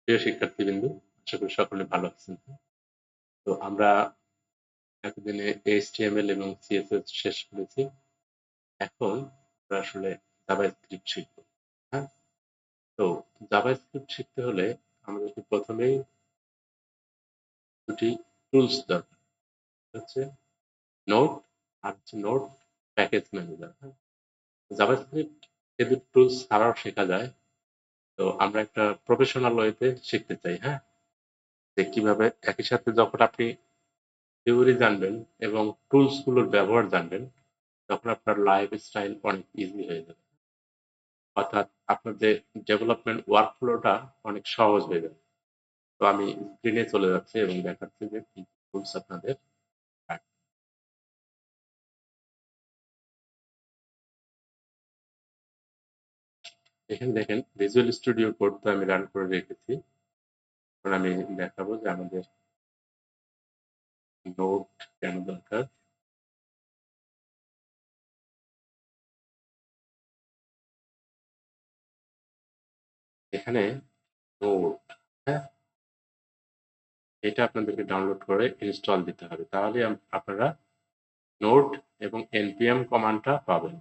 প্রিয় শিক্ষার্থীবৃন্দু, আশা করি সকলে ভালো আছেন। তো আমরা এতদিনে HTML এবং CSS শেষ করেছি। এখন আমরা আসলে জাভাস্ক্রিপ্ট শিখব। হ্যাঁ? তো জাভাস্ক্রিপ্ট শিখতে হলে আমাদেরকে প্রথমেই দুটি টুলস দরকার। হচ্ছে নোড আর হচ্ছে নোড প্যাকেজ ম্যানেজার। হ্যাঁ? জাভাস্ক্রিপ্ট এ দুটি টুলস ছাড়াও শেখা যায়। তো আমরা একটা প্রফেশনাল ওয়েতে শিখতে চাই। হ্যাঁ? যে কিভাবে একই সাথে যখন আপনি থিওরি জানবেন এবং টুলস গুলোর ব্যবহার জানবেন, তখন আপনার লাইফস্টাইল অনেক ইজি হয়ে যাবে। অর্থাৎ আপনার যে ডেভেলপমেন্ট ওয়ার্কফ্লোটা অনেক সহজ হয়ে যাবে। তো আমি স্ক্রিনে চলে যাচ্ছি এবং দেখাচ্ছি যে কি টুলস আপনাদের লাগবে। এখানে দেখেন ভিজুয়াল স্টুডিও কোড তো আমি রান করে রেখেছি। এখন আমি দেখাবো যে আমাদের নোট কেন দরকার। এখানে নোট, হ্যাঁ, এটা আপনাদেরকে ডাউনলোড করে ইনস্টল দিতে হবে। তাহলে আপনারা নোট এবং npm কমান্ডটা পাবেন।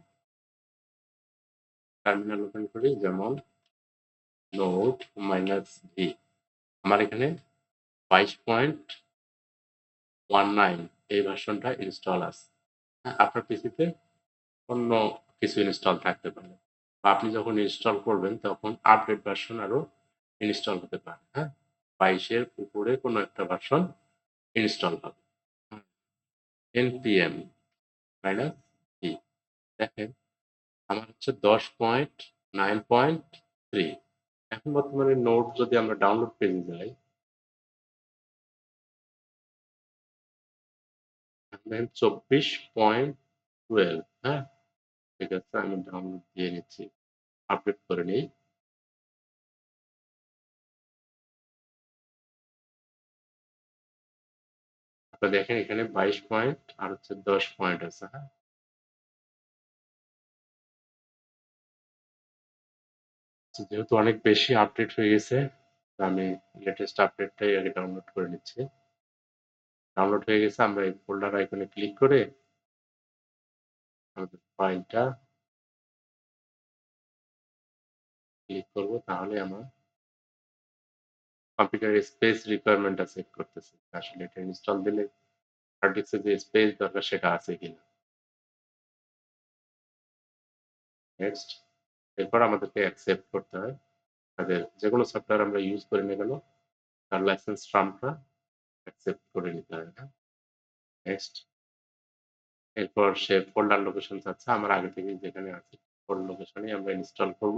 টার্মিনাল ওপেন করি, যেমন নোট মাইনাস ভি। আমার এখানে 22.19 এই ভার্সনটা ইনস্টল আছে। হ্যাঁ, আপনার পিসিতে অন্য কিছু ইনস্টল থাকতে পারে, বা আপনি যখন ইনস্টল করবেন তখন আপডেট ভার্সন আরো ইনস্টল হতে পারে। হ্যাঁ, 22-এর উপরে কোনো একটা ভার্সন ইনস্টল হবে। npm মাইনাস ভি, দেখেন আমার হচ্ছে 10.9.3। এখন বর্তমানে নোট যদি আমরা ডাউনলোড পেজে যাই, দেখেন 24.12। হ্যাঁ, ঠিক আছে, আমি ডাউনলোড দিয়ে নিচ্ছি, আপডেট করে নিই। আপনারা দেখেন এখানে 22 পয়েন্ট আর হচ্ছে 10 পয়েন্ট আছে। হ্যাঁ, তো যেহেতু অনেক বেশি আপডেট হয়ে গেছে, তো আমি লেটেস্ট আপডেটটাই আগে ডাউনলোড করে নিচ্ছি। ডাউনলোড হয়ে গেছে, আমরা এই ফোল্ডার আইকনে ক্লিক করে আমাদের ফাইলটা ক্লিক করব, তাহলে আমার কম্পিউটারে স্পেস রিকোয়ারমেন্টটা চেক করতেছে আসলে এটা ইনস্টল দিলে হার্ড ডিস্কে যে স্পেস দরকার সেটা আছে কিনা। নেক্সট, এরপর আমাদেরকে অ্যাকসেপ্ট করতে হয়। তাদের যেকোনো সফটওয়্যার আমরা ইউজ করে নিয়ে গেল, তার লাইসেন্স টার্মটা অ্যাকসেপ্ট করে নিতে হয়। হ্যাঁ, নেক্সট, এরপর সে ফোল্ডার লোকেশন চাচ্ছে, আমার আগে থেকে যেখানে আছে ফোল্ডার লোকেশনেই আমরা ইনস্টল করব।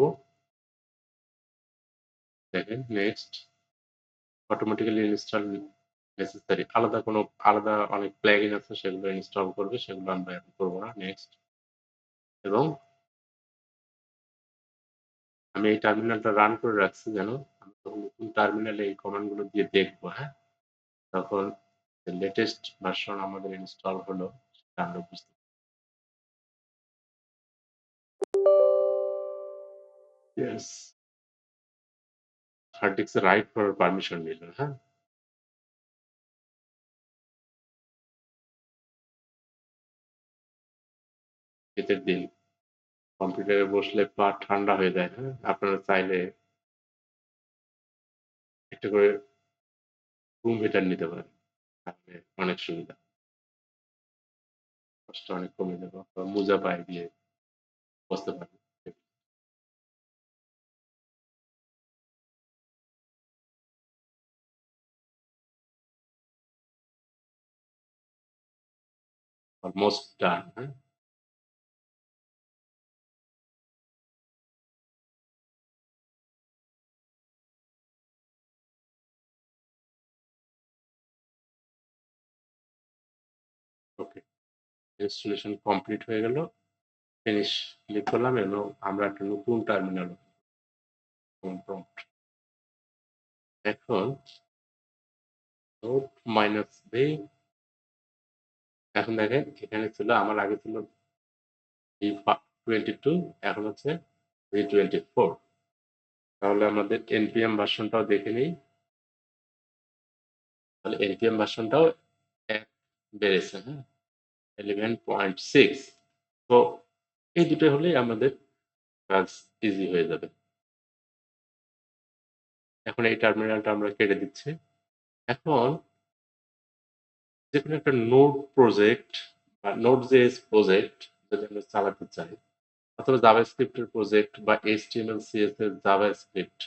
দেখেন নেক্সট, অটোমেটিক্যালি ইনস্টল নেসেসারি, আলাদা অনেক প্লাগইন আছে, সেগুলো ইনস্টল করবে, সেগুলো আমরা এখন করব না। নেক্সট, এবং আমি এই টার্মিনালটা রান করে রাখছি যেন আমি যখন নতুন টার্মিনালে এই কমান্ড গুলো দিয়ে দেখবো, হ্যাঁ, তখন লেটেস্ট ভার্সন আমাদের ইনস্টল হলো সেটা আমরা বুঝতে পারি। ইয়েস, হার্ড ডিস্কে রাইট করার পারমিশন নিল। হ্যাঁ, শীতের দিন কম্পিউটারে বসলে পা ঠান্ডা হয়ে যায়। হ্যাঁ, আপনারা চাইলে একটা করে রুম হিটার নিতে পারেন, তাহলে অনেক সুবিধা, কষ্ট অনেক কমে যাবে। অথবা মোজা পায়ে দিয়ে বসতে পারেন। Almost done. হ্যাঁ, ওকে, ইনস্টলেশন কমপ্লিট হয়ে গেল। ফিনিশ ক্লিক করলাম এবং আমরা একটা নতুন টার্মিনাল প্রম্পট। এখন নোট মাইনাস ভি, এখন দেখেন এখানে ছিল, আমার আগে ছিল ভি 22, এখন হচ্ছে ভি 24। তাহলে আমাদের npm ভার্সনটাও দেখে নিই। তাহলে npm ভার্সনটাও এক বেড়েছে, হ্যাঁ, 11.6। তো এই দুটো হলেই আমাদের কাজ ইজি হয়ে যাবে। এখন এই টার্মিনালটা আমরা কেটে দিচ্ছি। এখন যেকোনো একটা নোড প্রজেক্ট বা নোড.js প্রজেক্ট যদি আমরা চালাতে চাই, অথবা জাভাস্ক্রিপ্টের প্রজেক্ট বা এইচটিএমএল সিএসএস জাভাস্ক্রিপ্ট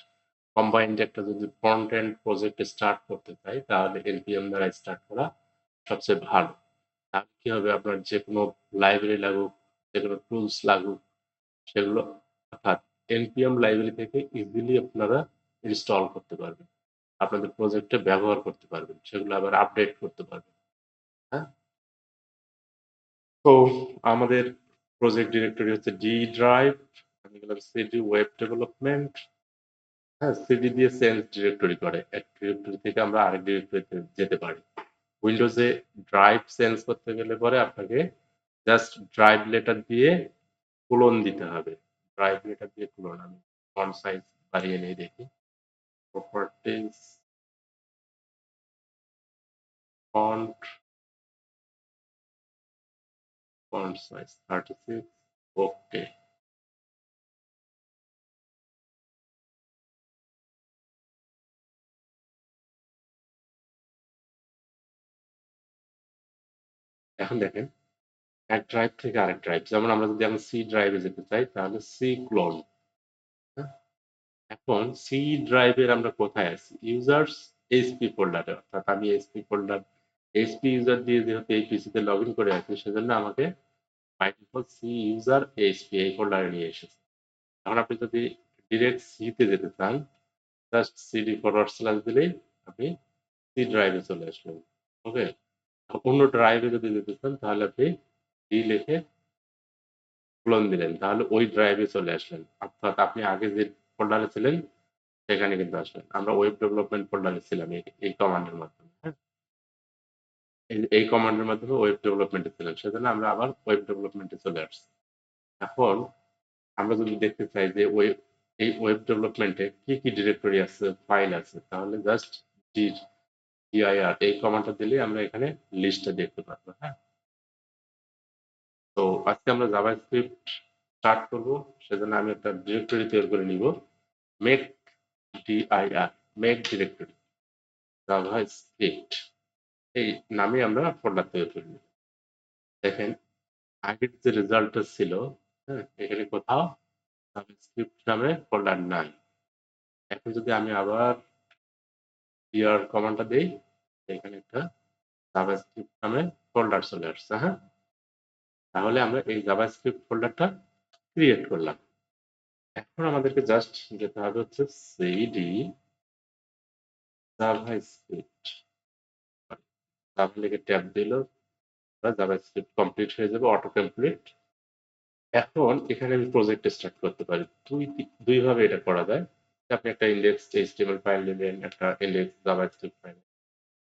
কম্বাইন্ড একটা যদি ফ্রন্ট এন্ড প্রজেক্ট স্টার্ট করতে চাই, তাহলে npm দ্বারা স্টার্ট করা সবচেয়ে ভালো। তাহলে কি হবে, আপনার যে কোনো লাইব্রেরি লাগুক, যে কোনো টুলস লাগুক, সেগুলো অর্থাৎ npm লাইব্রেরি থেকে ইজিলি আপনারা ইনস্টল করতে পারবেন, আপনাদের প্রজেক্টে ব্যবহার করতে পারবেন, সেগুলো আবার আপডেট করতে পারবেন। হ্যাঁ, তো আমাদের প্রজেক্ট ডিরেক্টরি হচ্ছে ডি ড্রাইভ, আমি গেলাম সিডি ওয়েব ডেভেলপমেন্ট। হ্যাঁ, সিডি দিয়ে চেঞ্জ ডিরেক্টরি করে, এক ডিরেক্টরি থেকে আমরা আরেক ডিরেক্টরিতে যেতে পারি। উইন্ডোজে ড্রাইভ চেঞ্জ করতে গেলে পরে আপনাকে জাস্ট ড্রাইভ লেটার দিয়ে কোলন দিতে হবে। ড্রাইভ লেটার দিয়ে কোলন, আমি ফন্ট সাইজ বাড়িয়ে নিয়ে দেখি। প্রপার্টিজ, ফন্ট, ফন্ট সাইজ 36, ওকে। এখন দেখেন, এক ড্রাইভ থেকে আরেক ড্রাইভ, যেমন আমরা যদি এখন সি ড্রাইভে যেতে চাই তাহলে সি ক্লোন। এখন সি ড্রাইভের আমরা কোথায় আছি, ইউজার্স এইচপি ফোল্ডারে, অর্থাৎ আমি এইচপি ফোল্ডার, এইচপি ইউজার দিয়ে যেহেতু এই পিসিতে লগ ইন করে আছি, সেজন্য আমাকে by default C user HP এই ফোল্ডারে নিয়ে এসেছে। এখন আপনি যদি ডিরেক্ট সিতে যেতে চান, জাস্ট সিডি ফরওয়ার্ড স্ল্যাশ দিলেই আপনি সি ড্রাইভে চলে আসবেন। ওকে, অন্য ড্রাইভে যদি যেতে চান তাহলে আপনি ডি লিখে ক্লোন দিলেন, তাহলে ওই ড্রাইভে চলে আসলেন, অর্থাৎ আপনি আগে যে ফোল্ডারে ছিলেন সেখানে কিন্তু আসবেন। আমরা ওয়েব ডেভেলপমেন্ট ফোল্ডারে ছিলাম এই কমান্ডের মাধ্যমে, হ্যাঁ, এই কমান্ডের মাধ্যমে ওয়েব ডেভেলপমেন্টে ছিলাম, সেজন্য আমরা আবার ওয়েব ডেভেলপমেন্টে চলে আসছি। এখন আমরা যদি দেখতে চাই যে এই ওয়েব ডেভেলপমেন্টে কি কি ডিরেক্টরি আছে, ফাইল আছে, তাহলে জাস্ট dir এই কমান্ডটা দিলে আমরা এখানে লিস্টটা দেখতে পারবো। হ্যাঁ, তো আজকে আমরা জাভাস্ক্রিপ্ট স্টার্ট করব, সেজন্য আমি একটা ডিরেক্টরি তৈরি করে নিব, make dir, make directory JavaScript এই নামে আমরা ফোল্ডার তৈরি করে নিব। দেখেন, আগের যে রেজাল্টটা ছিল, হ্যাঁ, এখানে কোথাও জাভাস্ক্রিপ্ট নামে ফোল্ডার নাই। এখন যদি আমি আবার dir কমান্ডটা দেই, এখানে একটা জাভাস্ক্রিপ্ট নামে ফোল্ডার চলে আসছে। হ্যাঁ, তাহলে আমরা এই জাভাস্ক্রিপ্ট ফোল্ডারটা ক্রিয়েট করলাম। এখন আমাদেরকে জাস্ট যেতে হবে হচ্ছে সিডি জাভাস্ক্রিপ্ট, জাভা লিখে ট্যাব দিল, জাভাস্ক্রিপ্ট কমপ্লিট হয়ে যাবে, অটো কমপ্লিট। এখন এখানে আমি প্রজেক্ট স্টার্ট করতে পারি। দুই ভাবে এটা করা যায়। আপনি একটা ইন্ডেক্স এইচটিএমএল ফাইল নিলেন, একটা ইন্ডেক্স জাভাস্ক্রিপ্ট ফাইল,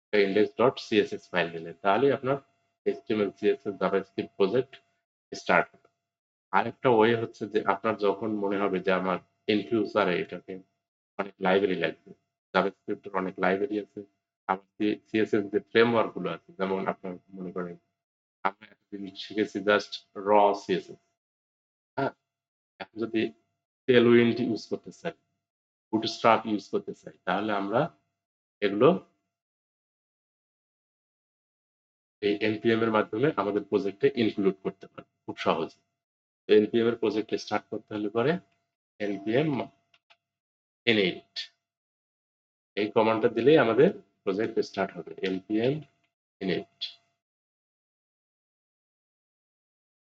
একটা ইন্ডেক্স ডট সিএসএস ফাইল নিলেন, তাহলেই আপনার HTML CSS JavaScript project start হবে। আরেকটা ওয়ে হচ্ছে যে আপনার যখন মনে হবে যে আমার ইন ফিউচারে এটাকে অনেক লাইব্রেরি লাগবে, জাভাস্ক্রিপ্টের অনেক লাইব্রেরি আছে, আবার সিএসএস যে ফ্রেমওয়ার্ক গুলো আছে, যেমন আপনার মনে করেন আমরা এতদিন শিখেছি জাস্ট র সিএসএস, হ্যাঁ, এখন যদি টেলউইন্ড ইউজ করতে চাই, বুটস্ট্র্যাপ ইউজ করতে চাই, তাহলে আমরা এগুলো এই npm এর মাধ্যমে আমাদের প্রজেক্টে ইনক্লুড করতে পারবো খুব সহজে। npm এর প্রজেক্ট স্টার্ট করতে হলে পরে npm init এই কমান্ডটা দিলেই আমাদের প্রজেক্ট স্টার্ট হবে, npm init।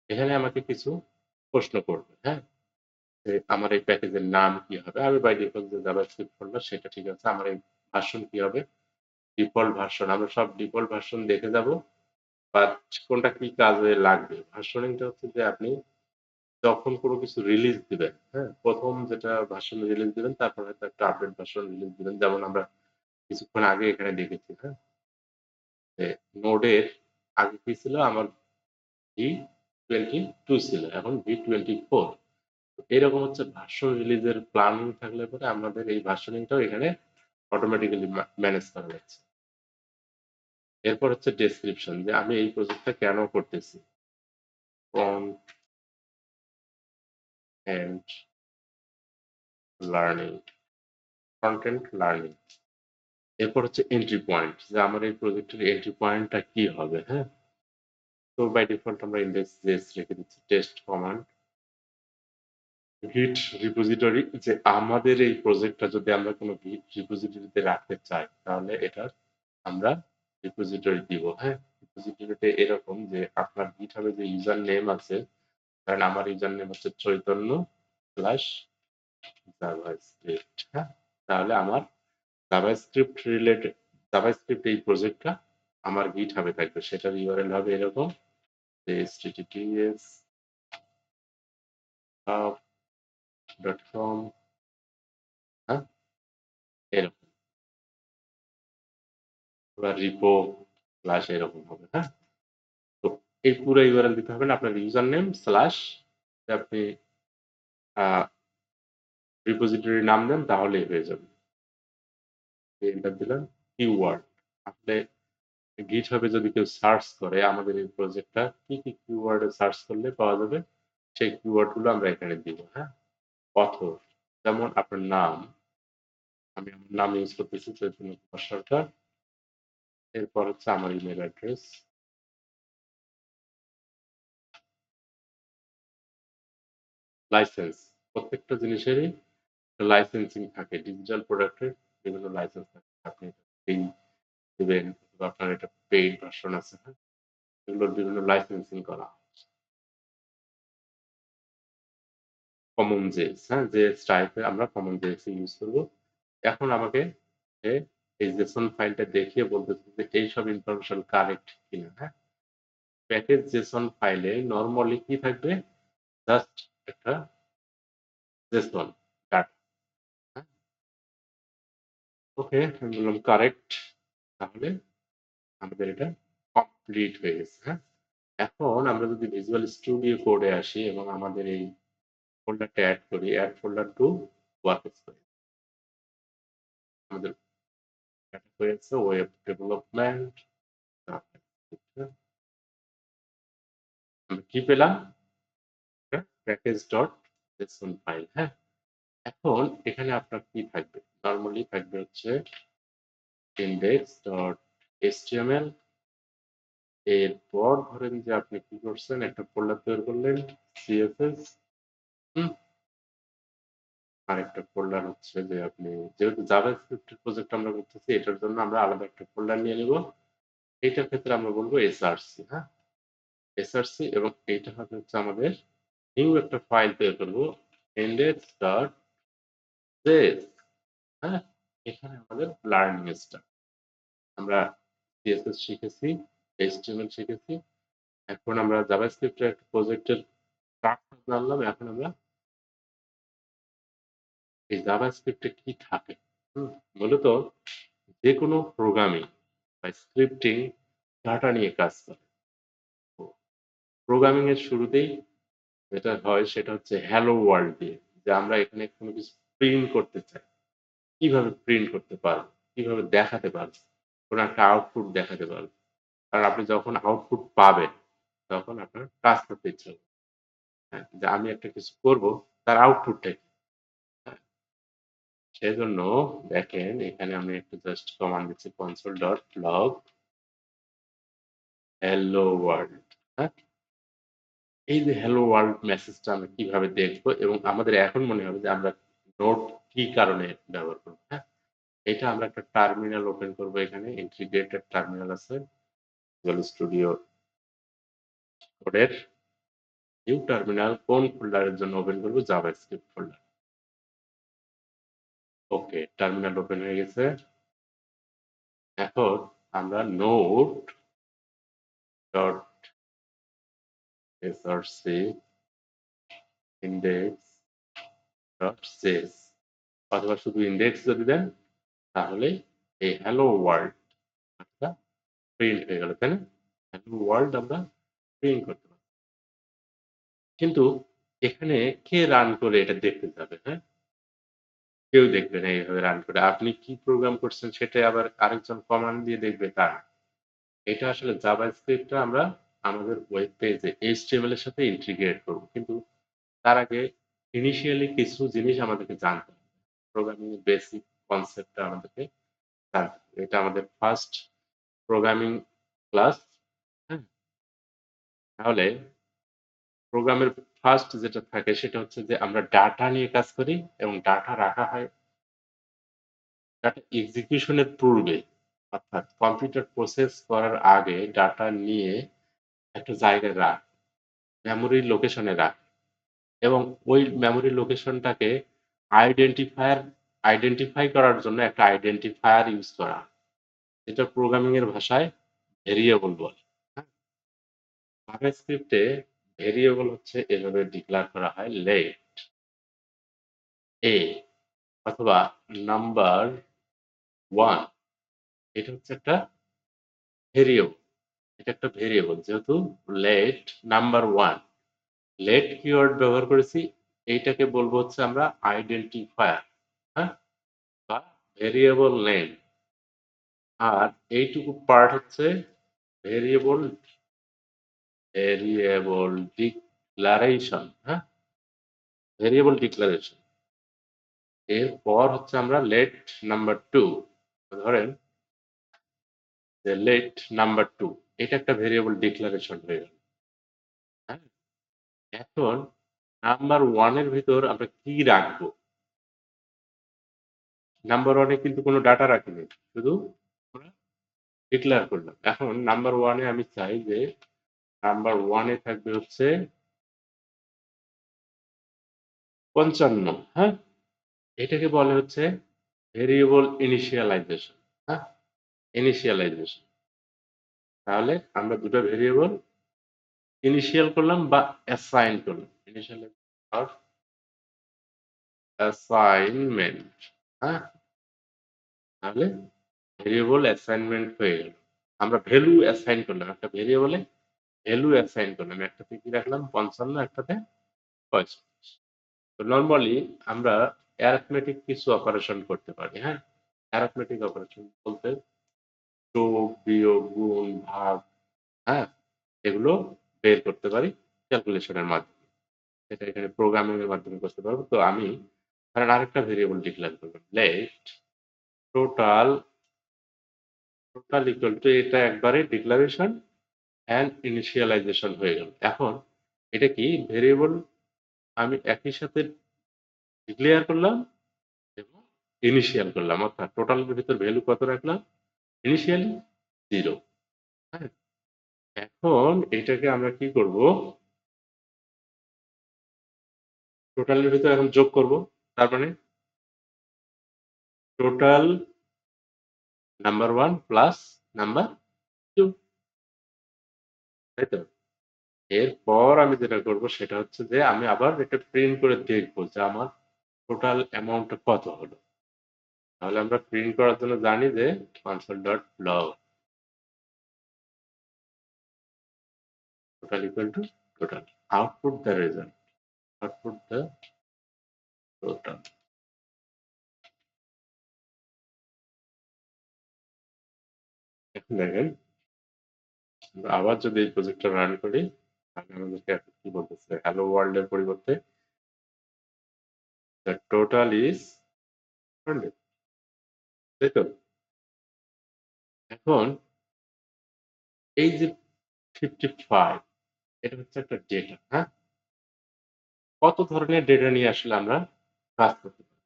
এখানে আমাকে কিছু প্রশ্ন করবে, হ্যাঁ, যে আমার এই প্যাকেজের নাম কি হবে। আমি বাই ডিফল্ট যে জাভাস্ক্রিপ্ট ফোল্ডার সেটা ঠিক আছে, আমার এই ভার্সন কি হবে, ডিফল্ট ভার্সন, আমরা সব ডিফল্ট ভার্সন দেখে যাব, বাট কোনটা কি কাজে লাগবে। ভার্সনিংটা হচ্ছে যে আপনি যখন কোনো কিছু রিলিজ দিবেন, হ্যাঁ, প্রথম যেটা ভার্সন রিলিজ দিবেন, তারপর হয়তো একটা আপডেট ভার্সন রিলিজ দিবেন, যেমন আমরা কিছুক্ষণ আগে এখানে দেখেছি, হ্যাঁ, যে নোডের আগে কি ছিল, আমার V22 ছিল, এখন V24। এরকম হচ্ছে ভার্সন রিলিজের প্ল্যানিং থাকলে পরে আমাদের এই ভার্সনিংটাও এখানে অটোমেটিক্যালি ম্যানেজ করা যাচ্ছে। এরপর হচ্ছে ডেসক্রিপশন, যে আমি এই প্রজেক্টটা কেন করতেছি, front end learning, front end learning. এরপর হচ্ছে এন্ট্রি পয়েন্ট, যে আমার এই প্রজেক্টের এন্ট্রি পয়েন্টটা কি হবে। হ্যাঁ, তো বাই ডিফল্ট আমরা ইন্ডেক্স জেএস রেখে দিচ্ছি। টেস্ট কমান্ড গিট রিপোজিটরি, যে আমাদের এই প্রজেক্টটা যদি আমরা কোনো গিট রিপোজিটরিতে রাখতে চাই তাহলে এটার আমরা রিপোজিটরি দিব। হ্যাঁ, রিপোজিটরিতে এরকম যে আপনার গিটহাবে যে ইউজার নেম আছে, কারণ আমার ইউজার নেম হচ্ছে চৈতন্য স্ল্যাশ জাভাস্ক্রিপ্ট। হ্যাঁ, তাহলে আমার জাভাস্ক্রিপ্ট রিলেটেড, জাভাস্ক্রিপ্ট এই প্রজেক্টটা আমার গিটহাবে থাকবে, সেটার ইউআরএল হবে এরকম যে https://hub.com। হ্যাঁ, এরকম বা রিপো স্ল্যাশ এরকম হবে। হ্যাঁ, তো এই পুরো ইউআরএল দিতে হবে না, আপনার ইউজার নেম স্ল্যাশ আপনি রিপোজিটরি নাম দেন তাহলেই হয়ে যাবে। এন্টার দিলাম। কিওয়ার্ড, আসলে গিটহাবে যদি কেউ সার্চ করে আমাদের এই প্রজেক্টটা কি কি কিওয়ার্ডে সার্চ করলে পাওয়া যাবে, সেই কিওয়ার্ড গুলো আমরা এখানে দিব। হ্যাঁ, অথর, যেমন আপনার নাম, আমি আমার নাম ইউজ করতেছি চৈতন্য কুমার সরকার। এরপর হচ্ছে আমার ইমেল অ্যাড্রেস। লাইসেন্স, প্রত্যেকটা জিনিসেরই লাইসেন্সিং থাকে, ডিজিটাল প্রোডাক্টের বিভিন্ন লাইসেন্স থাকে, আপনি ফ্রি দিবেন বা আপনার এটা পেইড ভার্সন আছে। হ্যাঁ, এগুলোর বিভিন্ন লাইসেন্সিং করা। কমন জেএস, হ্যাঁ, জেএস টাইপে আমরা কমন জেএস ইউজ করব। এখন আমাকে এ এই জেসন ফাইলটা দেখিয়ে বলতেছে যে এইসব ইনফরমেশন কারেক্ট কিনা। হ্যাঁ, প্যাকেজ জেসন ফাইলে নরমালি কি থাকবে, জাস্ট একটা জেসন ডাটা। হ্যাঁ, ওকে, আমি বললাম কারেক্ট, তাহলে আমাদের এটা কমপ্লিট হয়ে গেছে। হ্যাঁ, এখন আমরা যদি ভিজুয়াল স্টুডিও কোডে আসি এবং আমাদের এই ফোল্ডারটা অ্যাড করি, add folder to workspace, আমাদের এটা হয়েছে ওয়েব ডেভেলপমেন্ট। আমরা কি পেলাম, প্যাকেজ ডট জেসন ফাইল। হ্যাঁ, এখন এখানে আপনার কি থাকবে, নরমালি থাকবে হচ্ছে ইন্ডেক্স ডট এইচটিএমএল। এরপর ধরেন যে আপনি কি করছেন, একটা ফোল্ডার তৈরি করলেন সিএসএস। হুম, আর একটা ফোল্ডার হচ্ছে যে আপনি, যেহেতু জাভাস্ক্রিপ্টের প্রজেক্ট আমরা করতেছি এটার জন্য আমরা আলাদা একটা ফোল্ডার নিয়ে নিব। এইটার ক্ষেত্রে আমরা বলবো এসআরসি। হ্যাঁ, এসআরসি, এবং এইটা হবে হচ্ছে আমাদের নিউ একটা ফাইল তৈরি করবো index ডট জেএস। হ্যাঁ, এখানে আমাদের লার্নিং স্টার, আমরা সিএসএস শিখেছি, এইচটিএমএল শিখেছি, এখন আমরা জাভাস্ক্রিপ্টের একটা প্রজেক্টের স্ট্রাকচার জানলাম। এখন আমরা এই জাভাস্ক্রিপ্টে কি থাকে। হুম, মূলত যে কোনো প্রোগ্রামিং বা স্ক্রিপ্টিং ডাটা নিয়ে কাজ করে। তো প্রোগ্রামিং এর শুরুতেই যেটা হয় সেটা হচ্ছে হ্যালো ওয়ার্ল্ড দিয়ে, যে আমরা এখানে কোনো কিছু প্রিন্ট করতে চাই, কিভাবে প্রিন্ট করতে পারবো, কিভাবে দেখাতে পারবো, কোনো একটা আউটপুট দেখাতে পারবো। আর আপনি যখন আউটপুট পাবেন তখন আপনার কাজ করতে ইচ্ছে হবে। হ্যাঁ, যে আমি একটা কিছু করব, তার আউটপুটটা কি। হ্যাঁ, সেজন্য দেখেন এখানে আমি একটা জাস্ট কমান্ড দিচ্ছি console dot log hello world. হ্যাঁ, এই যে হ্যালো ওয়ার্ল্ড মেসেজটা আমরা কিভাবে দেখবো, এবং আমাদের এখন মনে হবে যে আমরা নোট কি কারণে ব্যবহার করবো। হ্যাঁ, এটা আমরা একটা টার্মিনাল ওপেন করব, এখানে ইন্টিগ্রেটেড টার্মিনাল আছে ভিজুয়াল স্টুডিও কোডের। নিউ টার্মিনাল কোন ফোল্ডারের জন্য ওপেন করব, জাভাস্ক্রিপ্ট ফোল্ডার। ওকে, টার্মিনাল ওপেন হয়ে গেছে। এখন আমরা note dot SRC index dot JS, অথবা শুধু ইন্ডেক্স যদি দেন তাহলে এই হ্যালো ওয়ার্ল্ড প্রিন্ট হয়ে গেল, তাই না? হ্যালো ওয়ার্ল্ড আমরা প্রিন্ট করতে পারি। কিন্তু এখানে কে রান করে এটা দেখতে যাবে, হ্যাঁ? কেউ দেখবে না এইভাবে রান করে। আপনি কি প্রোগ্রাম করছেন সেটা আবার আরেকজন কমান্ড দিয়ে দেখবে তা না। এটা আসলে জাভাস্ক্রিপ্টটা আমরা আমাদের ওয়েব পেজে HTML এর সাথে ইন্টিগ্রেট করব। কিন্তু তার আগে ইনিশিয়ালি কিছু জিনিস আমাদেরকে জানতে হবে। প্রোগ্রামিং এর বেসিক কনসেপ্টটা আমাদেরকে জানতে হবে। এটা আমাদের ফার্স্ট প্রোগ্রামিং ক্লাস। হ্যাঁ? তাহলে প্রোগ্রামের ফার্স্ট যেটা থাকে সেটা হচ্ছে যে আমরা ডাটা নিয়ে কাজ করি এবং ডাটা রাখা হয় ডাটা এক্সিকিউশন এর পূর্বে। অর্থাৎ কম্পিউটার প্রসেস করার আগে ডাটা নিয়ে একটা জায়গায় মেমোরি লোকেশনে এবং ওই মেমোরি লোকেশনটাকে আইডেন্টিফায়ার আইডেন্টিফাই করার জন্য একটা আইডেন্টিফায়ার ইউজ করা। যেটা প্রোগ্রামিং এর ভাষায় ভেরিয়েবল বলে। হ্যাঁ? জাভাস্ক্রিপ্টে ভেরিয়েবল হচ্ছে এভাবে ডিক্লেয়ার করা হয় লেট এ অথবা নাম্বার 1 এটা হচ্ছে একটা ভেরিয়েবল। এটা একটা ভেরিয়েবল যেহেতু লেট নাম্বার 1 লেট কিওয়ার্ড ব্যবহার করেছি এইটাকে বলবো হচ্ছে আমরা আইডেন্টিফায়ার। হ্যাঁ? বা ভেরিয়েবল নেম। আর এইটুকু পার্ট হচ্ছে ভেরিয়েবল ভেরিয়েবল ডিক্লারেশন। হ্যাঁ? Variable declaration. এরপর হচ্ছে আমরা লেট নাম্বার 2 ধরেন যে লেট নাম্বার 2 এটা একটা ভেরিয়েবল ডিক্লারেশন হয়ে গেল। হ্যাঁ? এখন নাম্বার 1 এর ভিতর আমরা কি রাখবো? নাম্বার 1 এ কিন্তু কোনো ডাটা রাখিনি। শুধু আমরা ডিক্লেয়ার করলাম। এখন নাম্বার 1 এ আমি চাই যে নাম্বার 1 এ থাকবে হচ্ছে 55। হ্যাঁ? এটাকে বলে হচ্ছে ভেরিয়েবল ইনিশিয়ালাইজেশন। হ্যাঁ? ইনিশিয়ালাইজেশন। তাহলে আমরা দুটো ভেরিয়েবল ইনিশিয়াল করলাম বা অ্যাসাইন করলাম। ইনিশিয়াল আর অ্যাসাইনমেন্ট। হ্যাঁ? তাহলে ভেরিয়েবল অ্যাসাইনমেন্ট হয়ে গেল। আমরা ভ্যালু অ্যাসাইন করলাম। একটা ভেরিয়েবলে ভ্যালু অ্যাসাইন করলাম। একটাতে কি রাখলাম 55 একটাতে 45। তো নরমালি আমরা অ্যারিথমেটিক কিছু অপারেশন করতে পারি। হ্যাঁ? অ্যারিথমেটিক অপারেশন বলতে যোগ, বিয়োগ, গুণ, ভাগ, হ্যাঁ? এগুলো বের করতে পারি ক্যালকুলেশনের মাধ্যমে। সেটা এখানে প্রোগ্রামিং এর মাধ্যমে করতে পারবো। তো আমি ধরেন আরেকটা ভেরিয়েবল ডিক্লেয়ার করলাম। লেট টোটাল ইকুয়াল টু এটা একবারে ডিক্লারেশন অ্যান্ড ইনিশিয়ালাইজেশন হয়ে গেল। এখন এটা কি ভেরিয়েবল আমি একই সাথে ডিক্লেয়ার করলাম এবং ইনিশিয়াল করলাম। অর্থাৎ টোটালের ভিতর ভ্যালু কত রাখলাম? ইনিশিয়ালি 0। হ্যাঁ? এখন এটাকে আমরা কি করব? টোটালের ভিতরে এখন যোগ করব। তার মানে টোটাল নাম্বার 1 প্লাস নাম্বার 2, তাই তো? এরপর আমি যেটা করব সেটা হচ্ছে যে আমি আবার এটা প্রিন্ট করে দেখব যে আমার টোটাল অ্যামাউন্টটা কত হলো। তাহলে আমরা প্রিন্ট করার জন্য জানি যে console.log total equal to total. Output the result. Output the total. এখন দেখেন আমরা আবার যদি এই প্রজেক্টটা রান করি তাহলে আমাদেরকে এখন কি বলতেছে হ্যালো ওয়ার্ল্ড এর পরিবর্তে the total is 100, তাই তো? এখন এই যে 55 এটা হচ্ছে একটা ডেটা। হ্যাঁ? কত ধরনের ডেটা নিয়ে আসলে আমরা কাজ করতে পারি?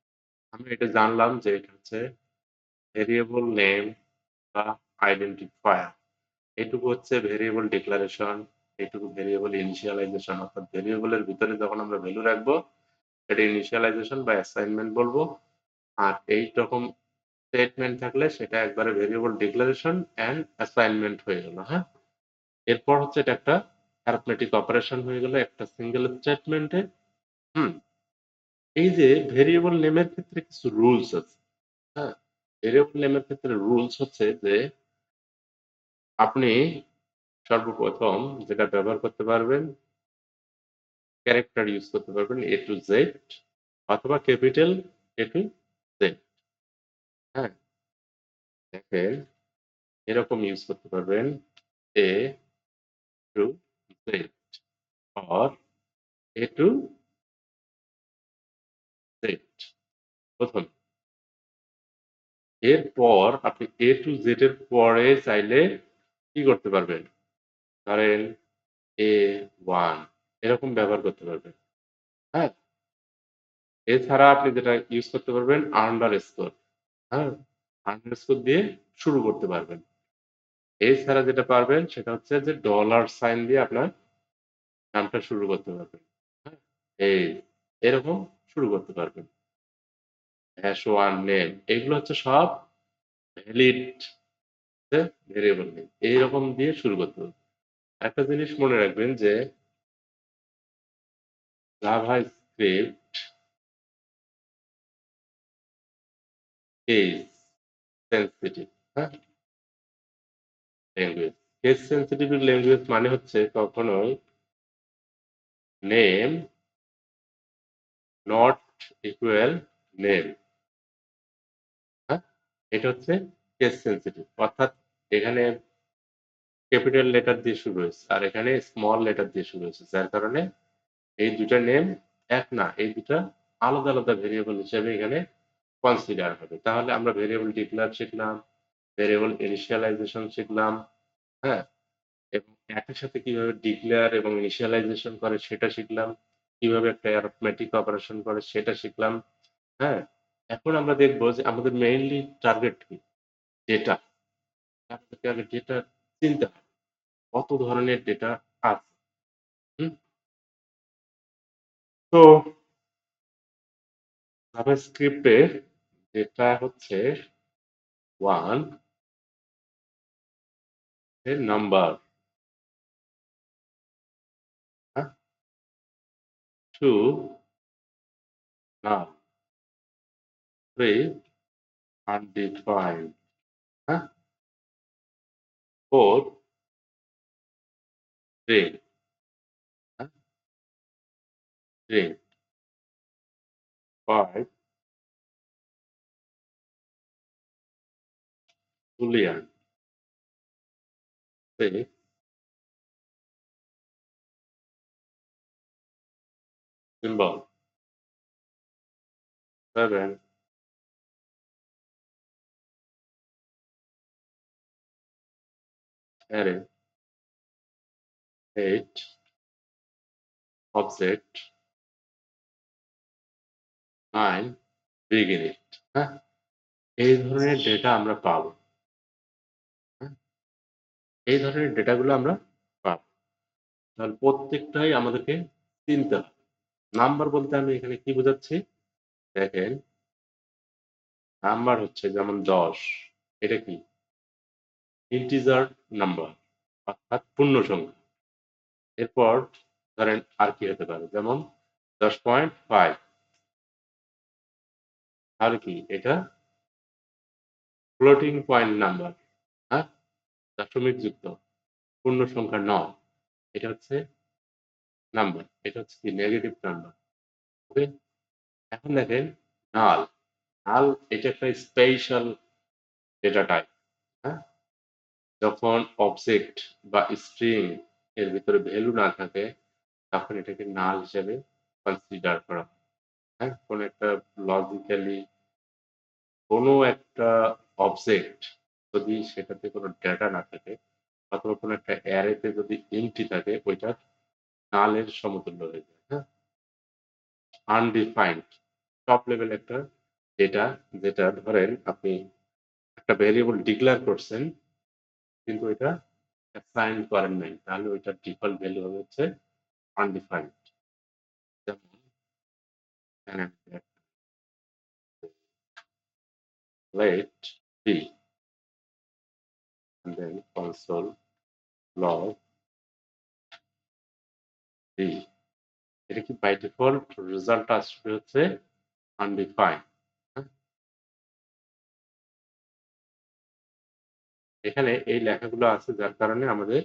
আমরা এটা জানলাম যে এটা হচ্ছে ভেরিয়েবল নেম বা আইডেন্টিফায়ার। এটুকু হচ্ছে ভেরিয়েবল ডিক্লারেশন, এটুকু ভেরিয়েবল ইনিশিয়ালাইজেশন। অর্থাৎ ভেরিয়েবলের ভিতরে যখন আমরা ভ্যালু রাখবো এটা ইনিশিয়ালাইজেশন বা অ্যাসাইনমেন্ট বলবো। আর এই রকম স্টেটমেন্ট থাকলে সেটা একবারে ভেরিয়েবল ডিক্লারেশন অ্যান্ড অ্যাসাইনমেন্ট হয়ে গেল। হ্যাঁ? এরপর হচ্ছে এটা একটা অ্যারিথমেটিক অপারেশন হয়ে গেল একটা সিঙ্গেল স্টেটমেন্টে। হুম? এই যে ভেরিয়েবল নেমের ক্ষেত্রে কিছু রুলস আছে। হ্যাঁ? ভেরিয়েবল নেমের ক্ষেত্রে রুলস হচ্ছে যে আপনি সর্বপ্রথম যেটা ব্যবহার করতে পারবেন ক্যারেক্টার ইউজ করতে পারবেন এ টু জেড অথবা ক্যাপিটাল এ টু জেড। হ্যাঁ, দেখেন এরকম ইউজ করতে পারবেন A to Z or A to Z. প্রথম, এরপর আপনি এ টু জেড এর পরে চাইলে কি করতে পারবেন? ধরেন A1 এরকম ব্যবহার করতে পারবেন। হ্যাঁ? এছাড়া আপনি যেটা ইউজ করতে পারবেন আন্ডারস্কোর। হ্যাঁ? আন্ডারস্কোর দিয়ে শুরু করতে পারবেন। এছাড়া যেটা পারবেন সেটা হচ্ছে যে ডলার সাইন দিয়ে আপনার নামটা শুরু করতে পারবেন। হ্যাঁ? এই এরকম শুরু করতে পারবেন। হ্যাশ ওয়ান নেম এগুলো হচ্ছে সব ভ্যালিড ভেরিয়েবল নেম। এইরকম দিয়ে শুরু করতে হবে। একটা জিনিস মনে রাখবেন যে জাভাস্ক্রিপ্ট কেস সেনসিটিভ, হ্যাঁ, ল্যাঙ্গুয়েজ। কেস সেনসিটিভ ল্যাঙ্গুয়েজ মানে হচ্ছে কখনোই নেম নট ইকুয়াল নেম। হ্যাঁ, এটা হচ্ছে কেস সেনসিটিভ, অর্থাৎ এখানে ক্যাপিটাল লেটার দিয়ে শুরু হয়েছে আর এখানে স্মল লেটার দিয়ে শুরু হয়েছে, যার কারণে এই দুটা নেম এক না, এই দুটা আলাদা আলাদা ভেরিয়েবল হিসেবে এখানে কনসিডার হবে। তাহলে আমরা ভেরিয়েবল ডিক্লেয়ার শিখলাম, ভেরিয়েবল ইনিশিয়ালাইজেশন শিখলাম। হ্যাঁ, এবং একই সাথে কিভাবে ডিক্লেয়ার এবং ইনিশিয়ালাইজেশন করে সেটা শিখলাম, কিভাবে একটা অ্যারিথমেটিক অপারেশন করে সেটা শিখলাম। হ্যাঁ, এখন আমরা দেখবো যে আমাদের মেইনলি টার্গেট কি? ডেটা। আপনাকে আগে ডেটা চিনতে হবে, কত ধরনের ডেটা আছে। হুম? তো জাভাস্ক্রিপ্টে যেটা হচ্ছে ওয়ান এর নাম্বার, হ্যাঁ, টু নাম, থ্রি আনডিফাইন্ড, হ্যাঁ, ফোর স্ট্রিং, হ্যাঁ, string, five boolean, six symbol, seven array, eight object, nine bigint. হ্যাঁ, এই ধরনের ডেটা আমরা পাবো। হ্যাঁ, এই ধরনের ডেটাগুলো আমরা পাবো। তাহলে প্রত্যেকটাই আমাদেরকে চিনতে হবে। নাম্বার বলতে আমি এখানে কি বোঝাচ্ছি? দেখেন, নাম্বার হচ্ছে যেমন ১০, এটা কি? ইন্টিজার নাম্বার, অর্থাৎ পূর্ণ সংখ্যা। এরপর ধরেন আর কি হতে পারে? যেমন 10.5, তাহলে কি এটা? ফ্লোটিং পয়েন্ট নাম্বার, হ্যাঁ? দশমিক যুক্ত পূর্ণ সংখ্যা নয়। এটা হচ্ছে নাম্বার। এটা হচ্ছে কি? Negative number. ওকে? এখন দেখেন নাল। নাল এটা একটা স্পেশাল ডেটা টাইপ। হ্যাঁ? যখন অবজেক্ট বা স্ট্রিং এর ভিতরে ভ্যালু না থাকে তখন এটাকে নাল হিসেবে কনসিডার করা হয়। হ্যাঁ? কোনো একটা লজিক্যালি কোনো একটা অবজেক্ট যদি সেটাতে কোনো ডেটা না থাকে অথবা কোনো একটা অ্যারেতে যদি এন্ট্রি থাকে ওইটা নালের সমতুল্য হয়ে যায়। হ্যাঁ? আনডিফাইন্ড টপ লেভেল একটা ডেটা, যেটা ধরেন আপনি একটা ভেরিয়েবল ডিক্লেয়ার করছেন কিন্তু এটা অ্যাসাইন করেন নাই। তাহলে ওইটার ডিফল্ট ভ্যালু হবে হচ্ছে আনডিফাইন্ড। যেমন এখানে let b and then console log b, এটা কি বাই ডিফল্ট রেজাল্ট আসবে হচ্ছে আনডিফাইন্ড। এখানে এই লেখাগুলো আছে যার কারণে আমাদের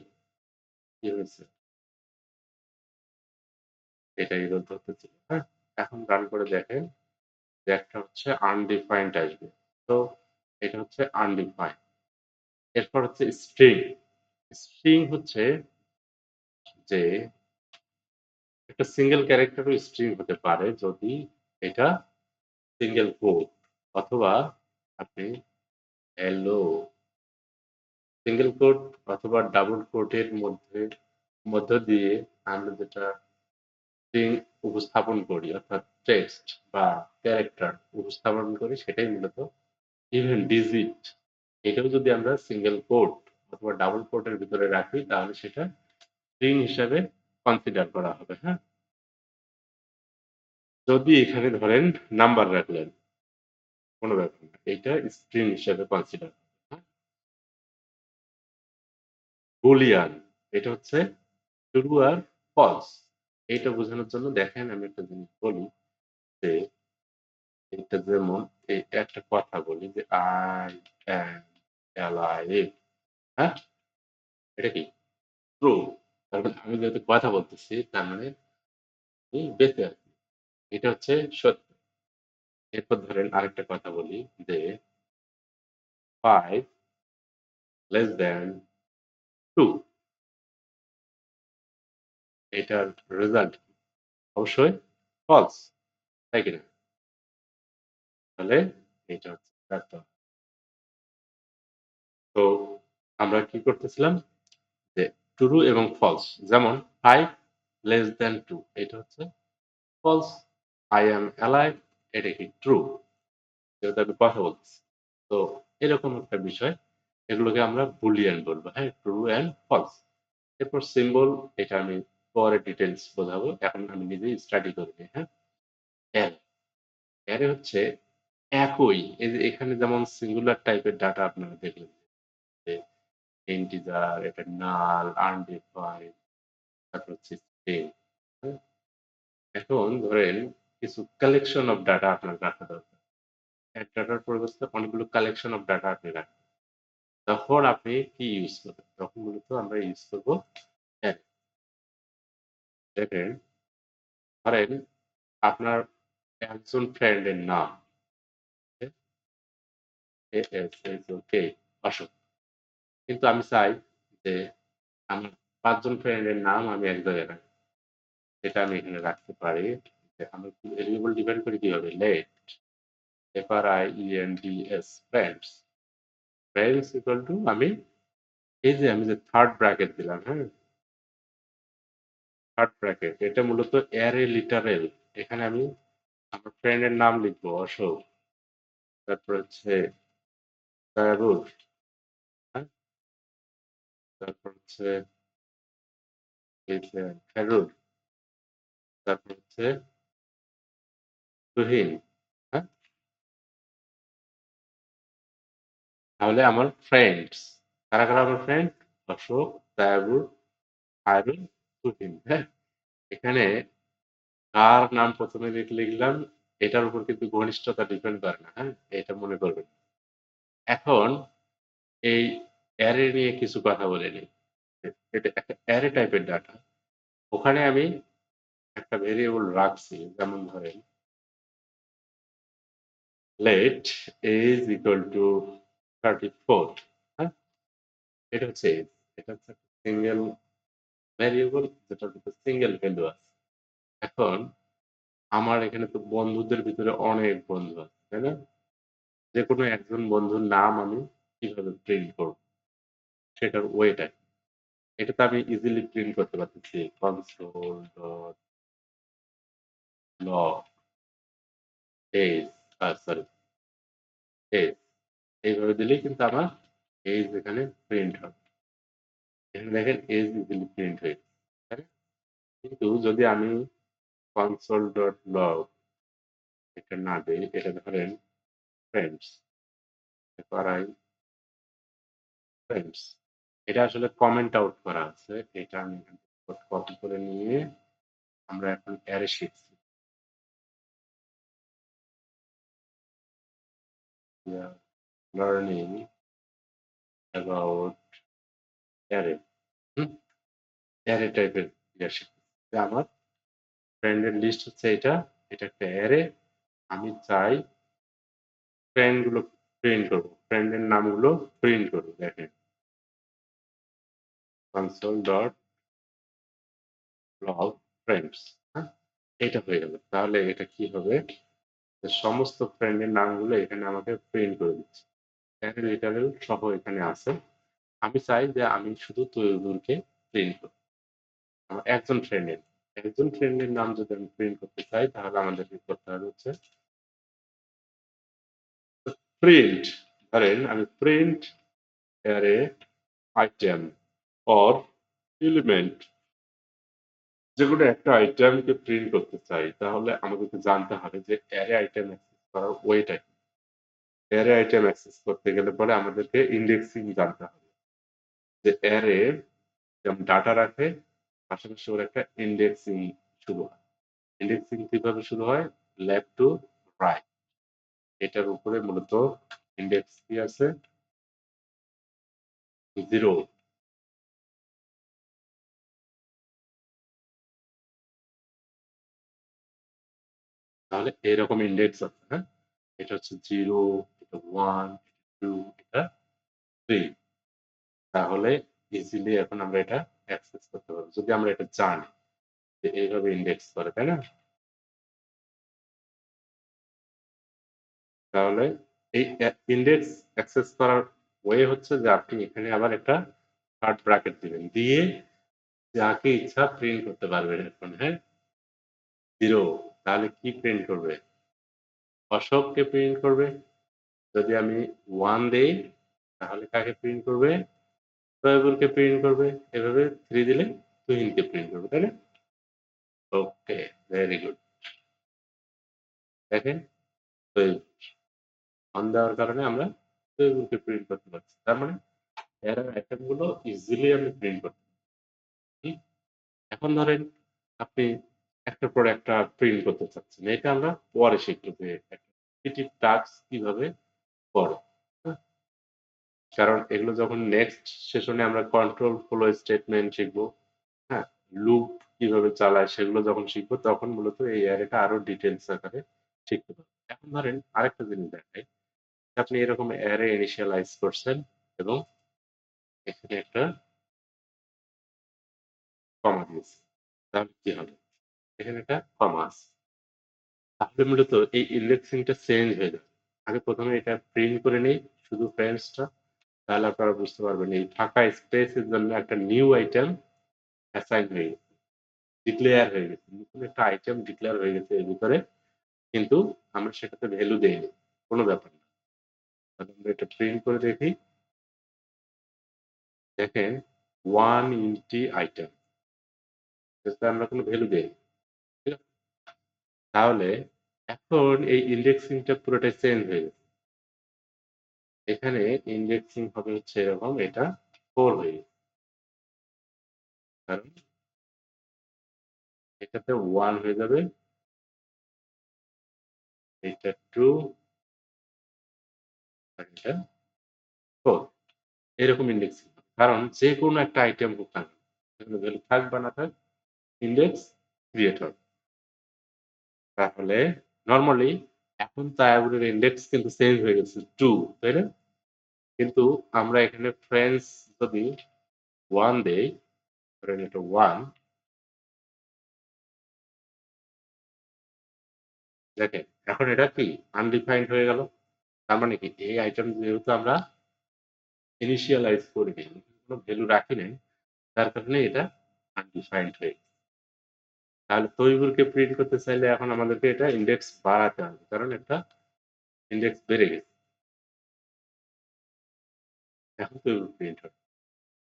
কি হয়েছে এটাই ধরতে ছিল, হ্যাঁ? এখন রান করে দেখেন যে একটা হচ্ছে আনডিফাইন্ড আসবে। তো এটা হচ্ছে আনডিফাইন্ড। এরপর হচ্ছে স্ট্রিং। স্ট্রিং হচ্ছে যে একটা সিঙ্গেল ক্যারেক্টারও স্ট্রিং হতে পারে যদি এটা সিঙ্গেল কোট অথবা আপনি হ্যালো সিঙ্গেল কোট অথবা ডাবল কোটের মধ্য দিয়ে আমরা যেটা স্ট্রিং উপস্থাপন করি অর্থাৎ টেক্সট বা ক্যারেক্টার উপস্থাপন করি সেটাই মূলত ইভেন ডিজিট। এটাও যদি আমরা সিঙ্গেল কোট অথবা ডাবল কোটের ভিতরে রাখি তাহলে সেটা স্ট্রিং হিসাবে কনসিডার করা হবে, হ্যাঁ? যদি এখানে ধরেন নাম্বার রাখলেন, কোনো ব্যাপার না। এইটা স্ট্রিং হিসাবে কনসিডার হবে, হ্যাঁ? বুলিয়ান এটা হচ্ছে ট্রু আর ফলস। এইটা বোঝানোর জন্য দেখেন আমি একটা জিনিস বলি যে এটা যেমন এই একটা কথা বলি যে আই অ্যাম অ্যালাইভ, হ্যাঁ? এটা কি? ট্রু। তার মানে আমি যেহেতু কথা বলতেছি তার মানে আমি বেঁচে আছি। এটা হচ্ছে সত্য। এরপর ধরেন আরেকটা কথা বলি যে 5 লেস দ্যান 2 এটার রেজাল্ট কি? অবশ্যই ফলস, তাই কিনা? তাহলে এটা হচ্ছে ব্যর্থ। তো আমরা কি করতেছিলাম যে ট্রু এবং ফলস যেমন 5 লেস দ্যান 2 এটা হচ্ছে ফলস। আই অ্যাম অ্যালাইভ এটা কি ট্রু, যেহেতু আমি কথা বলতেছি। তো এরকম একটা বিষয় এগুলোকে আমরা বুলিয়ান বলবো, হ্যাঁ? True and false. এরপর সিম্বল এটা আমি পরে ডিটেলস বোঝাবো, এখন আমি নিজেই স্টাডি করে নিই, হ্যাঁ? অ্যারে অ্যারে হচ্ছে একই এই যে এখানে যেমন সিঙ্গুলার টাইপের ডাটা আপনারা দেখলেন যে ইন্টিজার এটা নাল আনডিফাইন্ড তারপর হচ্ছে স্ট্রিং, হ্যাঁ? এখন ধরেন কিছু কালেকশন অফ ডাটা আপনার রাখা দরকার। এক ডাটার পরিবর্তে অনেকগুলো কালেকশন অফ ডাটা আপনি রাখেন। তখন আপনি কি ইউজ করবেন? তখন মূলত আমরা ইউজ করব অ্যারে। দেখেন ধরেন আপনার একজন ফ্রেন্ডের নাম ওকে অশোক। কিন্তু আমি চাই যে আমার ৫ জন ফ্রেন্ডের নাম আমি এক জায়গায় রাখি। সেটা আমি এখানে রাখতে পারি। যে আমি ভেরিয়েবল ডিফাইন করি কিভাবে? Let FRIENDS friends. Friends equal to আমি এই যে আমি যে থার্ড ব্র্যাকেট দিলাম, হ্যাঁ? থার্ড ব্র্যাকেট এটা মূলত অ্যারে লিটারেল। এখানে আমি আমার ফ্রেন্ডের নাম লিখবো অশোক। তারপর হচ্ছে তায়ারুর, হ্যাঁ? তারপর হচ্ছে এই যে খেরুর, তারপর হচ্ছে তুহিন, হ্যাঁ? তাহলে আমার ফ্রেন্ডস কারা আমার ফ্রেন্ড? অশোক, তায়াবুর, খায়রুল, তুহিন, হ্যাঁ? এখানে কার নাম প্রথমে লিখলাম এটার উপর কিন্তু ঘনিষ্ঠতা ডিপেন্ড করে না, হ্যাঁ? এটা মনে করবেন। এখন এই অ্যারে নিয়ে কিছু কথা বলে নিই। এটা একটা অ্যারে টাইপের ডাটা। ওখানে আমি একটা ভেরিয়েবল রাখছি। যেমন ধরেন let age equal to 34, হ্যাঁ? এটা হচ্ছে age। এটা হচ্ছে একটা সিঙ্গেল ভেরিয়েবল যেটার ভিতরে সিঙ্গেল ভ্যালু আছে। এখন আমার এখানে তো বন্ধুদের ভিতরে অনেক বন্ধু আছে, তাই না? যেকোনো একজন বন্ধুর নাম আমি কিভাবে প্রিন্ট করব? সেটার ওয়েটা কি? এটা তো আমি ইজিলি প্রিন্ট করতে পারতেছি। console.log age সরি age এইভাবে দিলেই কিন্তু আমার age এখানে প্রিন্ট হবে। এখানে দেখেন age ইজিলি প্রিন্ট হয়ে গেছে, তাই না? কিন্তু যদি আমি console.log এটা না দেই, এটা ধরেন ফ্রেন্ডস, FRI ফ্রেন্ডস। এটা আসলে কমেন্ট আউট করা আছে। এটা আমি কপি করে নিয়ে আমরা এখন অ্যারে শিখছি। We are learning about array. Hmm? Array টাইপের ইয়া শিখতেছি। যে আমার ফ্রেন্ডের লিস্ট হচ্ছে এটা, এটা একটা অ্যারে। আমি চাই ফ্রেন্ড গুলো প্রিন্ট করবো, ফ্রেন্ডের নামগুলো প্রিন্ট করবো। দেখেন কনসোল ডট লগ ফ্রেন্ডস, হ্যাঁ, এটা হয়ে গেল। তাহলে এটা কি হবে, যে সমস্ত ফ্রেন্ডের নামগুলো এখানে আমাকে প্রিন্ট করে দিচ্ছে, অ্যারে লিটারেল সহ এখানে আছে। আমি চাই যে আমি শুধু তৈবুরকে প্রিন্ট করব, আমার একজন ফ্রেন্ডের নাম যদি আমি প্রিন্ট করতে চাই, তাহলে আমাদের কি করতে হবে হচ্ছে প্রিন্ট। ধরেন আমি print array item or element, যেকোনো একটা আইটেমকে প্রিন্ট করতে চাই, তাহলে আমাদেরকে জানতে হবে যে অ্যারে আইটেম অ্যাক্সেস করার ওয়েটা কি। অ্যারে আইটেম অ্যাক্সেস করতে গেলে পরে আমাদেরকে ইন্ডেক্সিং জানতে হবে, যে অ্যারে যেমন ডাটা রাখে, পাশাপাশি ওর একটা ইন্ডেক্সিং শুরু হয়। ইন্ডেক্সিং কিভাবে শুরু হয়, লেফট টু রাইট, এটার উপরে মূলত ইন্ডেক্স কি আছে, 0। তাহলে এরকম ইন্ডেক্স আছে, হ্যাঁ, এটা হচ্ছে 0, এটা 1, 2, এটা 3। তাহলে ইজিলি এখন আমরা এটা অ্যাক্সেস করতে পারবো, যদি আমরা এটা জানি যে এইভাবে ইন্ডেক্স করে, তাই না? তাহলে এই ইন্ডেক্স অ্যাক্সেস করার ওয়ে হচ্ছে যে আপনি এখানে আবার একটা কার্ড ব্র্যাকেট দিবেন, দিয়ে যাকে ইচ্ছা প্রিন্ট করতে পারবেন এখন, হ্যাঁ। 0, তাহলে কি প্রিন্ট করবে, অশোককে প্রিন্ট করবে। যদি আমি 1 দেই, তাহলে কাকে প্রিন্ট করবে, তৈবুরকে প্রিন্ট করবে। এভাবে 3 দিলে তুহিনকে প্রিন্ট করবে, তাই না? ওকে, ভেরি গুড। দেখেন, অন দেওয়ার কারণে আমরা তৈবুরকে প্রিন্ট করতে পারছি। তার মানে এরর আইটেম গুলো ইজিলি আমি প্রিন্ট করতে পারি। এখন ধরেন আপনি একটার পর একটা প্রিন্ট করতে চাচ্ছেন, এটা আমরা পরে শিখবো যে রিপিটিভ টাস্ক কিভাবে করে, হ্যাঁ? কারণ এগুলো যখন নেক্সট সেশনে আমরা কন্ট্রোল ফ্লো স্টেটমেন্ট শিখবো, হ্যাঁ, লুপ কিভাবে চালায় সেগুলো যখন শিখবো, তখন মূলত এই অ্যারেটা আরো ডিটেলস আকারে শিখতে পারবো। এখন ধরেন আরেকটা জিনিস দেখাই, আপনি এরকম অ্যারে ইনিশিয়ালাইজ করছেন এবং এখানে একটা কমা দিয়েছি, তাহলে কি হবে, এখানে একটা কমা আছে, তাহলে মূলত এই ইন্ডেক্সিংটা চেঞ্জ হয়ে যাবে। আগে প্রথমে এটা প্রিন্ট করে নেই শুধু ফ্রেন্ডসটা, তাহলে আপনারা বুঝতে পারবেন এই ফাঁকা স্পেসের জন্য একটা নিউ আইটেম অ্যাসাইন হয়ে গেছে, ডিক্লেয়ার হয়ে গেছে, নতুন একটা আইটেম ডিক্লেয়ার হয়ে গেছে এর ভিতরে, কিন্তু আমরা সেটাতে ভ্যালু দেইনি, কোনো ব্যাপার না। তাহলে আমরা এটা প্রিন্ট করে দেখি, দেখেন 1 ইন্টি আইটেম, এটাতে আমরা কোনো ভ্যালু দেইনি, ঠিক আছে? তাহলে এখন এই ইন্ডেক্সিংটা পুরোটাই চেঞ্জ হয়ে গেছে। এখানে ইন্ডেক্সিং হবে হচ্ছে এরকম, এটা 4 হয়ে গেছে, কারণ এটাতে 1 হয়ে যাবে, এটা 2, আর এটা 4, এরকম ইন্ডেক্সিং। কারণ যে কোনো একটা আইটেম হোক না কেন, সেখানে ভ্যালু থাক বা না থাক, ইন্ডেক্স ক্রিয়েট হবে। তাহলে নরমালি এখন তায়াবুরের ইন্ডেক্স কিন্তু চেঞ্জ হয়ে গেছে 2, তাই না? কিন্তু আমরা এখানে ফ্রেন্ডস যদি 1 দেই, ধরেন এটা 1, দেখেন এখন এটা কি আনডিফাইন্ড হয়ে গেল। তার মানে কি এই আইটেম যেহেতু আমরা ইনিশিয়ালাইজ করিনি, কোনো ভ্যালু রাখি নাই, তার কারণে এটা আনডিফাইন্ড হয়ে গেছে। তাহলে তৈবুরকে প্রিন্ট করতে চাইলে এখন আমাদেরকে এটা ইন্ডেক্স বাড়াতে হবে, কারণ একটা ইন্ডেক্স বেড়ে গেছে। এখন তৈবুর প্রিন্ট হবে।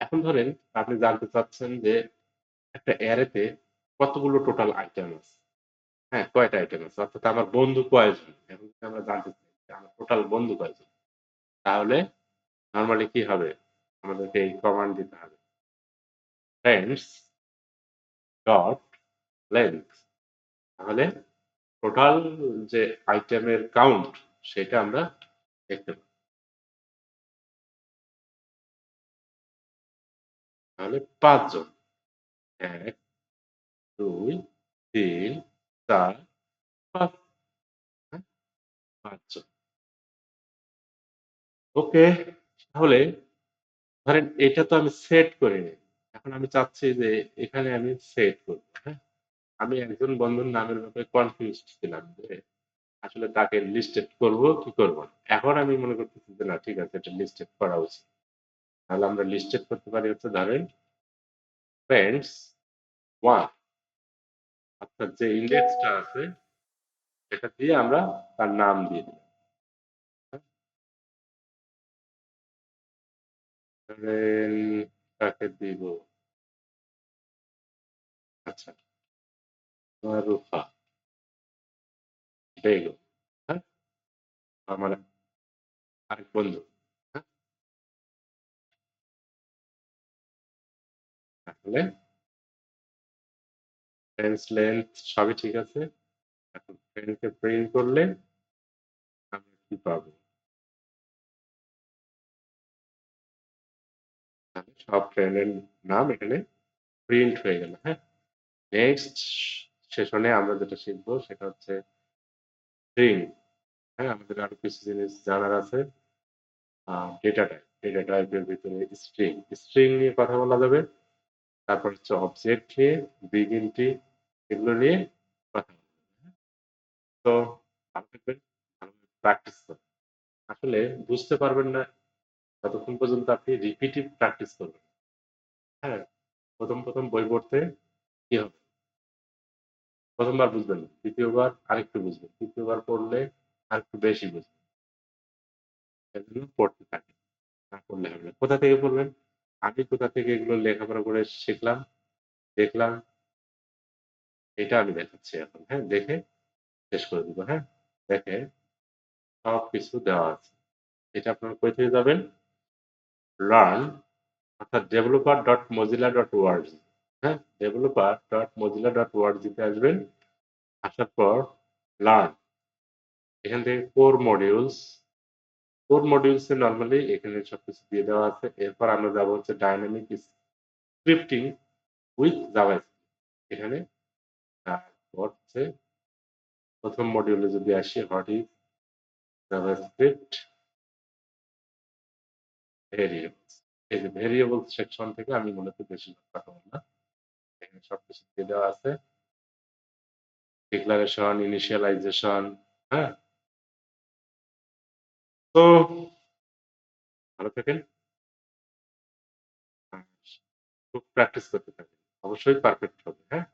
এখন ধরেন আপনি জানতে চাচ্ছেন যে একটা অ্যারেতে কতগুলো টোটাল আইটেম আছে, হ্যাঁ, কয়টা আইটেম আছে, অর্থাৎ আমার বন্ধু কয়জন। এখন যদি আমরা জানতে চাই যে আমার টোটাল বন্ধু কয়জন, তাহলে নরমালি কি হবে, আমাদেরকে এই কমান্ড দিতে হবে, ফ্রেন্ডস ডট লেন্থ। তাহলে টোটাল যে আইটেমের কাউন্ট সেটা আমরা দেখতে পাবো। তাহলে 5 জন, 1, 2, 3, 4 5 হ্যাঁ? ৫ জন। ওকে। তাহলে ধরেন এটা তো আমি সেট করিনি। এখন আমি চাচ্ছি যে এখানে আমি সেট করব। হ্যাঁ? আমি একজন বন্ধুর নামের ব্যাপারে কনফিউজড ছিলাম যে আসলে তাকে লিস্টেড করব কি করব না। এখন আমি মনে করতেছি যে না ঠিক আছে এটা লিস্টেড করা উচিত। তাহলে আমরা লিস্টেড করতে পারি হচ্ছে ধরেন ফ্রেন্ডস 1 অর্থাৎ যে ইন্ডেক্সটা আছে এটা দিয়ে আমরা তার নাম দিয়ে দিলাম। হ্যাঁ? ধরেন কাকে দিব? আচ্ছা, মারুফা বেগম। হ্যাঁ? আমার আরেক বন্ধু। হ্যাঁ? তাহলে ফ্রেন্ডস লেন্থ সবই ঠিক আছে। এখন ফ্রেন্ডকে প্রিন্ট করলে আমরা কি পাবো? তাহলে সব ফ্রেন্ডের নাম এখানে প্রিন্ট হয়ে গেল। হ্যাঁ? নেক্সট সেশনে আমরা যেটা শিখবো সেটা হচ্ছে স্ট্রিং। হ্যাঁ? আমাদের আরো কিছু জিনিস জানার আছে। ডেটা টাইপের ভিতরে স্ট্রিং। স্ট্রিং নিয়ে কথা বলা যাবে। তারপর হচ্ছে অবজেক্ট নিয়ে, বিগ ইন্টি এগুলো নিয়ে কথা বলা যাবে। হ্যাঁ? তো ভালো থাকবেন, ভালোভাবে প্র্যাকটিস করবেন। আসলে বুঝতে পারবেন না ততক্ষণ পর্যন্ত আপনি রিপিটিভ প্র্যাকটিস করবেন। হ্যাঁ? ১ম বই পড়তে কি হবে? ১ম বার বুঝবেন না। ২য় বার আরেকটু বুঝবেন। ৩য় বার পড়লে আরেকটু বেশি বুঝবেন। এজন্য পড়তে থাকেন। না পড়লে হবে না। কোথা থেকে পড়বেন? আমি কোথা থেকে এগুলো লেখাপড়া করে শিখলাম, দেখলাম, এটা আমি দেখাচ্ছি এখন। হ্যাঁ? দেখে শেষ করে দিব। হ্যাঁ? দেখে সবকিছু দেওয়া আছে। এটা আপনারা কই থেকে যাবেন? লার্ন অর্থাৎ developer.mozilla.org হ্যাঁ? developer.mozilla.org তে আসবেন। আসার পর লার্ন এখান থেকে কোর মডিউলস এ নরমালি এখানে সবকিছু দিয়ে দেওয়া আছে। এরপর আমরা যাবো হচ্ছে ডায়নামিক স্ক্রিপ্টিং উইথ জাভাস্ক্রিপ্ট। এখানে তারপর হচ্ছে ১ম মডিউলে যদি আসি হোয়াট ইজ জাভাস্ক্রিপ্ট ভেরিয়েবলস। এই যে ভেরিয়েবলস সেকশন থেকে আমি মূলত বেশিরভাগ কথা বললাম। এখানে সবকিছু দিয়ে দেওয়া আছে। ডিক্লারেশন, ইনিশিয়ালাইজেশন, হ্যাঁ? তো ভালো থাকেন। আর খুব প্র্যাকটিস করতে থাকেন। অবশ্যই পারফেক্ট হবে, হ্যাঁ?